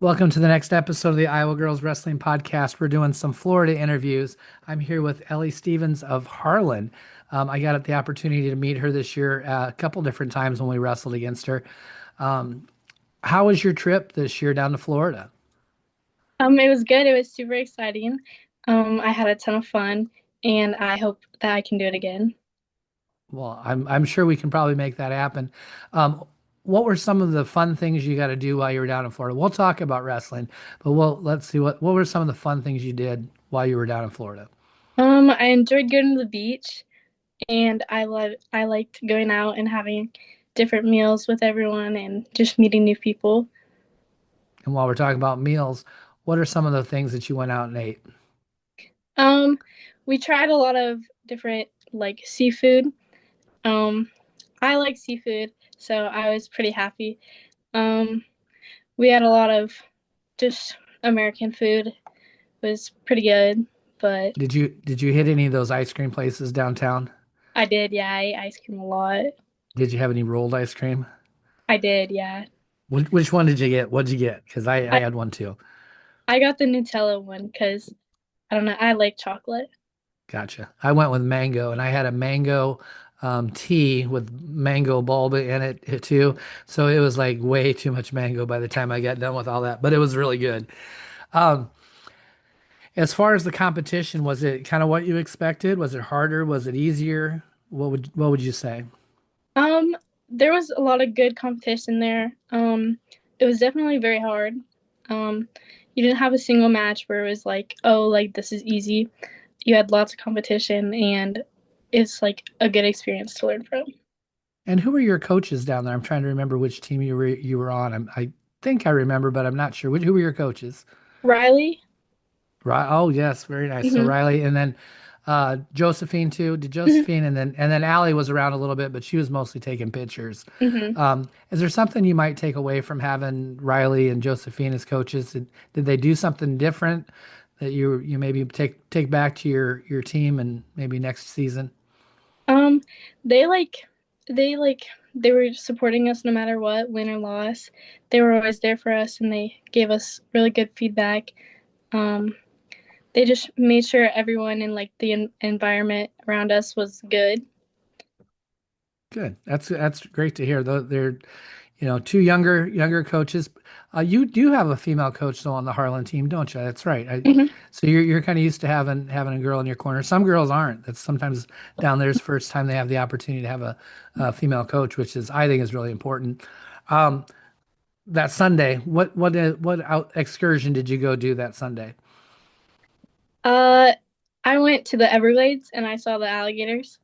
Welcome to the next episode of the Iowa Girls Wrestling Podcast. We're doing some Florida interviews. I'm here with Elle Stephens of Harlan. I got the opportunity to meet her this year a couple different times when we wrestled against her. Um, how was your trip this year down to Florida? It was good. It was super exciting. I had a ton of fun, and I hope that I can do it again. Well, I'm sure we can probably make that happen. Um, what were some of the fun things you got to do while you were down in Florida? We'll talk about wrestling, but let's see what were some of the fun things you did while you were down in Florida? I enjoyed going to the beach, and I liked going out and having different meals with everyone and just meeting new people. And while we're talking about meals, what are some of the things that you went out and ate? Um, we tried a lot of different like seafood. Um, I like seafood, so I was pretty happy. Um, we had a lot of just American food. It was pretty good, but Did you hit any of those ice cream places downtown? I did, yeah. I ate ice cream a lot. Did you have any rolled ice cream? I did, yeah. Which one did you get? What'd you get? Because I I had one too. I got the Nutella one because I don't know. I like chocolate. Gotcha. I went with mango, and I had a mango tea with mango bulb in it too. So it was like way too much mango by the time I got done with all that, but it was really good. Um, as far as the competition, was it kind of what you expected? Was it harder? Was it easier? What would you say? Um, there was a lot of good competition there. It was definitely very hard. Um, you didn't have a single match where it was like, oh, like this is easy. You had lots of competition, and it's like a good experience to learn from. And who were your coaches down there? I'm trying to remember which team you were on. I think I remember, but I'm not sure. Who were your coaches? Riley. Right. Oh, yes, very nice. So Hmm. Riley, and then Josephine too. Did Hmm. Josephine, and then Allie was around a little bit, but she was mostly taking pictures. Hmm. Is there something you might take away from having Riley and Josephine as coaches? Did they do something different that you maybe take back to your team and maybe next season? Um, they like they like they were supporting us no matter what, win or loss. They were always there for us, and they gave us really good feedback. Um, they just made sure everyone in like the environment around us was good. Good. That's great to hear. Though they're two younger coaches. You do have a female coach though on the Harlan team, don't you? That's right. Hmm. So you're kind of used to having a girl in your corner. Some girls aren't. That's sometimes down there's first time they have the opportunity to have a female coach, which is I think is really important. Um, that Sunday, what out excursion did you go do that Sunday? Uh, I went to the Everglades and I saw the alligators.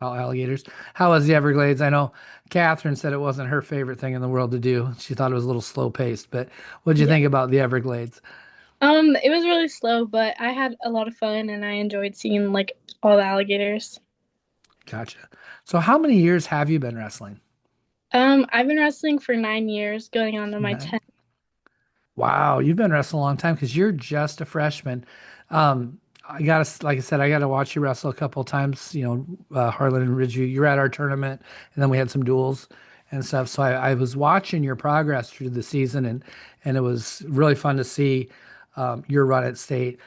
All alligators. How was the Everglades? I know Catherine said it wasn't her favorite thing in the world to do. She thought it was a little slow paced, but what did you Yeah. think about the Everglades? It was really slow, but I had a lot of fun and I enjoyed seeing like all the alligators. Gotcha. So how many years have you been wrestling? I've been wrestling for 9 years, going on to my Nine. 10th. Wow, you've been wrestling a long time because you're just a freshman. Like I said, I gotta watch you wrestle a couple of times. Harlan and Ridgeview. You were at our tournament, and then we had some duels and stuff. So I was watching your progress through the season, and it was really fun to see your run at state.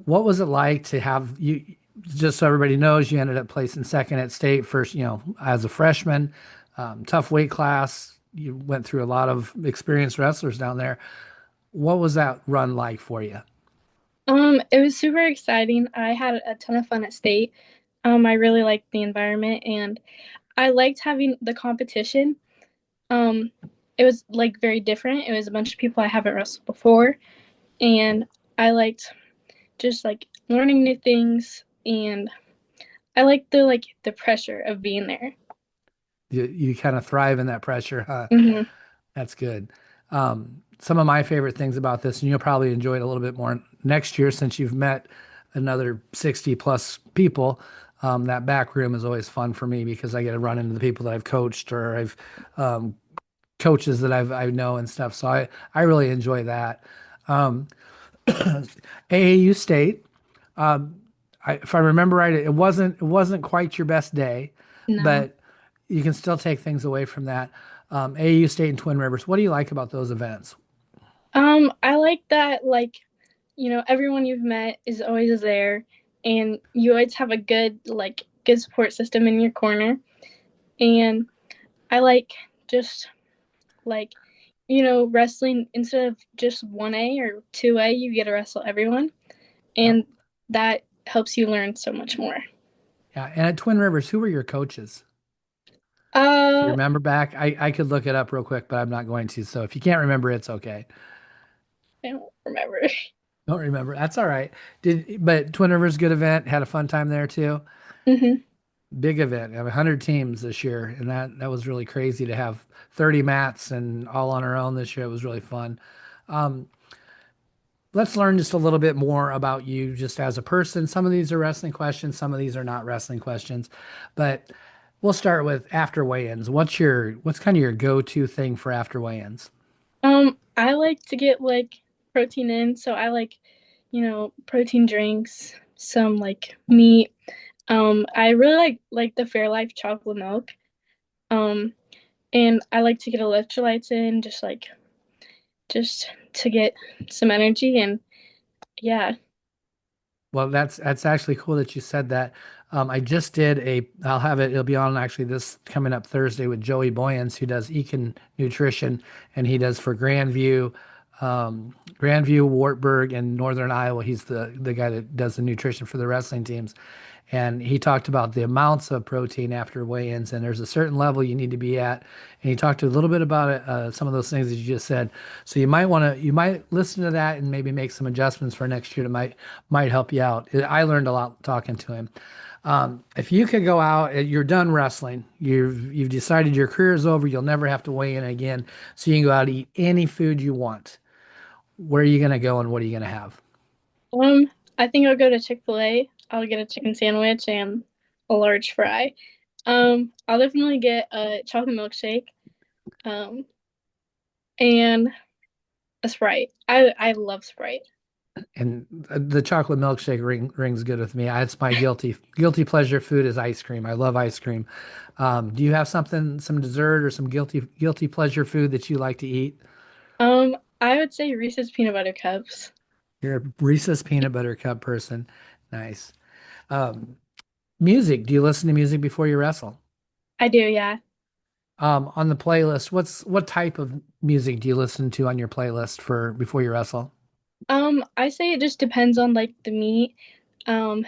What was it like to have you? Just so everybody knows, you ended up placing second at state first. As a freshman, tough weight class. You went through a lot of experienced wrestlers down there. What was that run like for you? It was super exciting. I had a ton of fun at state. I really liked the environment and I liked having the competition. Um, it was like very different. It was a bunch of people I haven't wrestled before, and I liked just like learning new things, and I liked the pressure of being there. You kind of thrive in that pressure, huh? Hmm. That's good. Some of my favorite things about this, and you'll probably enjoy it a little bit more next year since you've met another 60 plus people. That back room is always fun for me because I get to run into the people that I've coached or I've um, coaches that I know and stuff. So I really enjoy that. Um, AAU State, um, if I remember right, it wasn't quite your best day, No. but you can still take things away from that. AAU State and Twin Rivers. What do you like about those events? I like that, like, everyone you've met is always there, and you always have a good support system in your corner. And I like just like, wrestling instead of just 1A or 2A, you get to wrestle everyone. Yep. And that helps you learn so much more. Yeah. And at Twin Rivers, who were your coaches? Do you Uh, remember back? I could look it up real quick, but I'm not going to. So if you can't remember, it's okay. I don't remember. Don't remember. That's all right. But Twin Rivers, good event. Had a fun time there too. Hmm. Big event. I have 100 teams this year, and that was really crazy to have 30 mats and all on our own this year. It was really fun. Um, let's learn just a little bit more about you just as a person. Some of these are wrestling questions, some of these are not wrestling questions, but we'll start with after weigh-ins. What's kind of your go-to thing for after weigh-ins? I like to get protein in, so I like, protein drinks, some like meat. I really like the Fairlife chocolate milk. Um, and I like to get electrolytes in, just to get some energy. And yeah. Well, that's actually cool that you said that. I just did I'll have it, it'll be on actually this coming up Thursday with Joey Boyens, who does Econ Nutrition, and he does for Grandview, Wartburg, and Northern Iowa. He's the guy that does the nutrition for the wrestling teams. And he talked about the amounts of protein after weigh-ins, and there's a certain level you need to be at. And he talked a little bit about it, some of those things that you just said. So you might listen to that and maybe make some adjustments for next year that might help you out. I learned a lot talking to him. If you could go out, you're done wrestling. You've decided your career is over. You'll never have to weigh in again. So you can go out and eat any food you want. Where are you gonna go and what are you gonna have? Um, I think I'll go to Chick-fil-A. I'll get a chicken sandwich and a large fry. I'll definitely get a chocolate milkshake. Um, and a Sprite. I love Sprite. And the chocolate milkshake rings good with me. It's my guilty pleasure food is ice cream. I love ice cream. Do you have some dessert or some guilty pleasure food that you like to eat? I would say Reese's peanut butter cups. You're a Reese's peanut butter cup person. Nice. Um, music. Do you listen to music before you wrestle? I do, yeah. On the playlist, what type of music do you listen to on your playlist for before you wrestle? I say it just depends on the meet.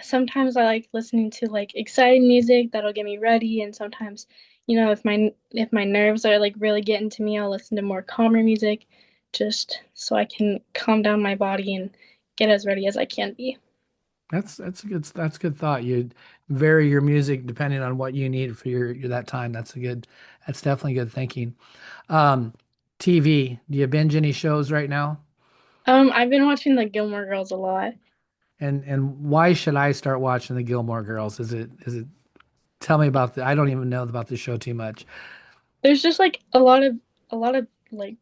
Sometimes I like listening to exciting music that'll get me ready, and sometimes, if my nerves are really getting to me, I'll listen to more calmer music, just so I can calm down my body and get as ready as I can be. That's a good thought. You vary your music depending on what you need for your that time. That's definitely good thinking. Um, TV. Do you binge any shows right now? I've been watching the Gilmore Girls a lot. And why should I start watching the Gilmore Girls? Is it tell me about I don't even know about the show too much. There's just a lot of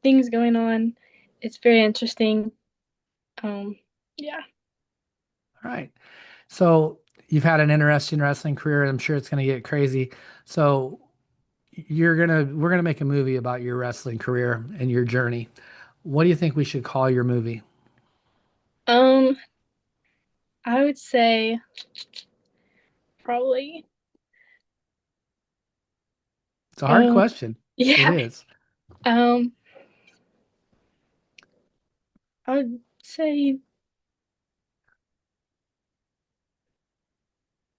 things going on. It's very interesting. Um, yeah. All right. So you've had an interesting wrestling career. I'm sure it's going to get crazy. So we're gonna make a movie about your wrestling career and your journey. What do you think we should call your movie? Um, I would say probably. It's a hard Um, question. It yeah. is. Um, I would say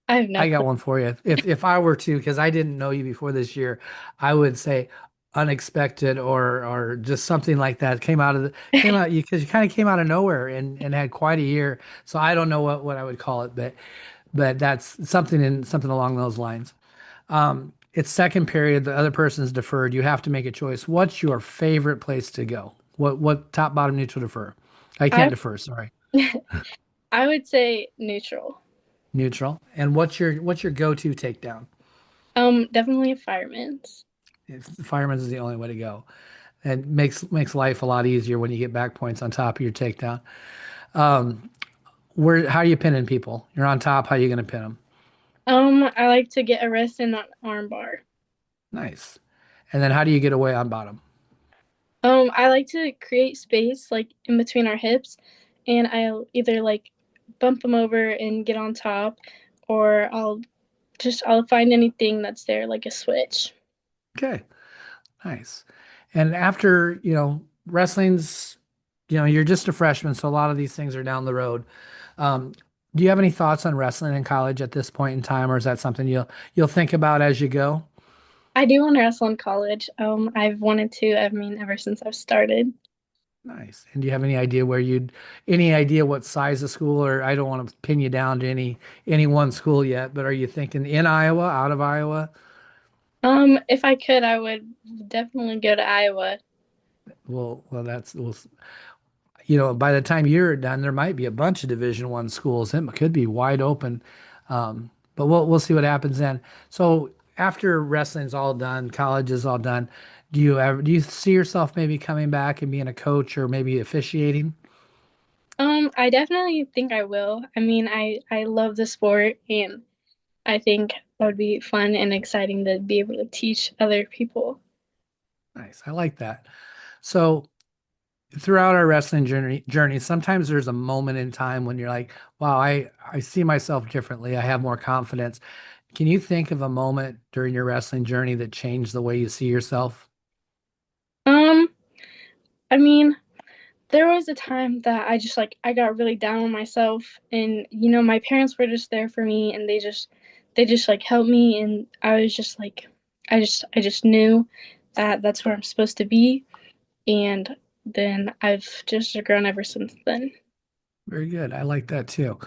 I have no I got clue. one for you. If I were to, because I didn't know you before this year, I would say unexpected or just something like that came out you because you kind of came out of nowhere and had quite a year. So I don't know what I would call it, but that's something along those lines. It's second period, the other person's deferred. You have to make a choice. What's your favorite place to go? What top, bottom, neutral, defer? I can't I defer, sorry. I would say neutral. Neutral. And what's your go-to takedown? Definitely a fireman's. If the fireman's is the only way to go. And makes life a lot easier when you get back points on top of your takedown. Um, where how are you pinning people? You're on top. How are you going to pin them? I like to get a wrist and an arm bar. Nice. And then how do you get away on bottom? I like to create space like in between our hips, and I'll either like bump them over and get on top, or I'll find anything that's there like a switch. Okay, nice. And after, wrestling's, you're just a freshman, so a lot of these things are down the road. Um, do you have any thoughts on wrestling in college at this point in time, or is that something you'll think about as you go? I do want to wrestle in college. I've wanted to, I mean, ever since I've started. Nice. And do you have any idea what size of school, or I don't want to pin you down to any one school yet, but are you thinking in Iowa, out of Iowa? If I could, I would definitely go to Iowa. Well, by the time you're done, there might be a bunch of Division One schools. It could be wide open, but we'll see what happens then. So after wrestling's all done, college is all done, do you see yourself maybe coming back and being a coach or maybe officiating? I definitely think I will. I mean, I love the sport, and I think that would be fun and exciting to be able to teach other people. Nice, I like that. So throughout our wrestling journey, sometimes there's a moment in time when you're like, wow, I see myself differently. I have more confidence. Can you think of a moment during your wrestling journey that changed the way you see yourself? Um, I mean, there was a time that I got really down on myself, and my parents were just there for me, and they just like helped me, and I was just like I just knew that that's where I'm supposed to be, and then I've just grown ever since then. Very good. I like that too.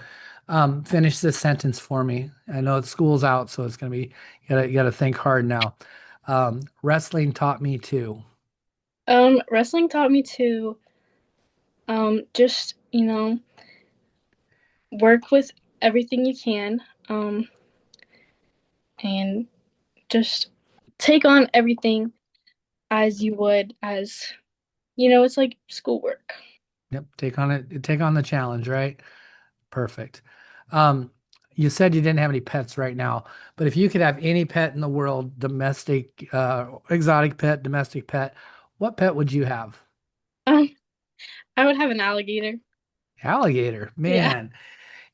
Finish this sentence for me. I know school's out, so it's gonna be you gotta think hard now. Wrestling taught me to. Wrestling taught me to just work with everything you can, and just take on everything as you would as it's like schoolwork. Yep, take on it. Take on the challenge, right? Perfect. Um, you said you didn't have any pets right now, but if you could have any pet in the world, domestic, exotic pet, domestic pet, what pet would you have? Um, I would have an alligator. Alligator. Yeah. Man,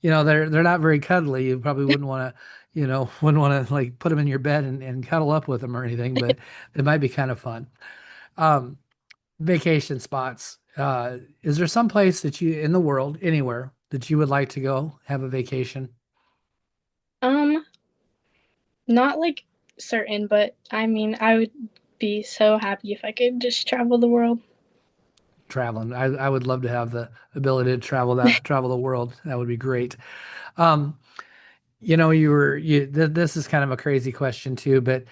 they're not very cuddly. You probably wouldn't want to, wouldn't want to like put them in your bed and cuddle up with them or anything, but it might be kind of fun. Um, Vacation spots. Is there some place that you in the world, anywhere, that you would like to go have a vacation? Um, Not like certain, but I mean, I would be so happy if I could just travel the world. Traveling. I would love to have the ability to travel the world. That would be great. Um, this is kind of a crazy question too, but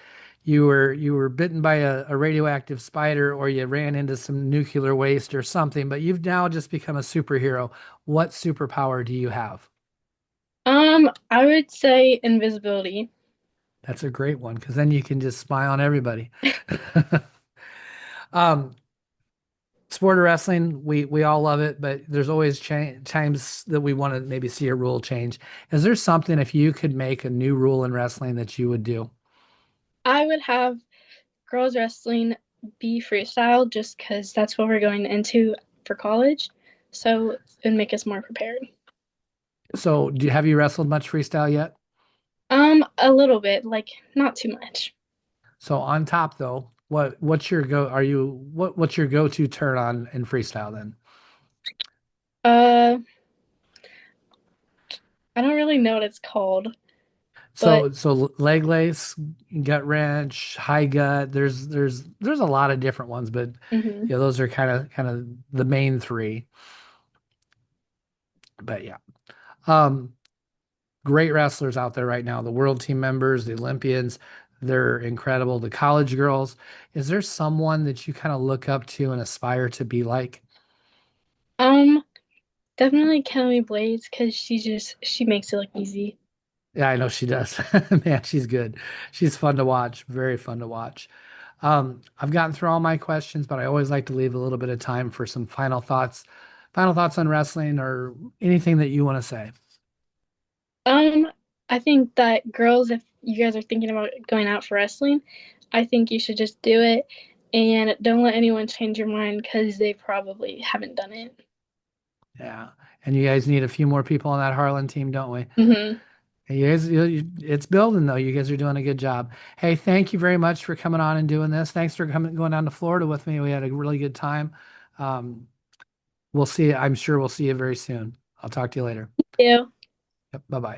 you were bitten by a radioactive spider or you ran into some nuclear waste or something, but you've now just become a superhero. What superpower do you have? I would say invisibility. That's a great one because then you can just spy on everybody. Um, Sport of wrestling, we all love it, but there's always times that we want to maybe see a rule change. Is there something if you could make a new rule in wrestling that you would do? I would have girls wrestling be freestyle just because that's what we're going into for college. So it'd make us more prepared. So, have you wrestled much freestyle yet? A little bit, like not too much. So on top though, what's your go? What's your go-to turn on in freestyle then? Uh, I don't really know what it's called, but So leg lace, gut wrench, high gut. There's a lot of different ones, but mhm. those are kind of the main three. But yeah, um, great wrestlers out there right now. The world team members, the Olympians, they're incredible. The college girls. Is there someone that you kind of look up to and aspire to be like? Um, Definitely Kelly Blades because she makes it look easy. Yeah, I know she does. Man, she's good. She's fun to watch. Very fun to watch. I've gotten through all my questions, but I always like to leave a little bit of time for some final thoughts. Final thoughts on wrestling or anything that you want to say. Um, I think that girls, if you guys are thinking about going out for wrestling, I think you should just do it. And don't let anyone change your mind because they probably haven't done it. Yeah. And you guys need a few more people on that Harlan team, don't we? Mm-hmm. You guys, it's building though. You guys are doing a good job. Hey, thank you very much for coming on and doing this. Thanks for coming, going down to Florida with me. We had a really good time. Um, we'll see. I'm sure we'll see you very soon. I'll talk to you later. Yeah. Yep, bye bye.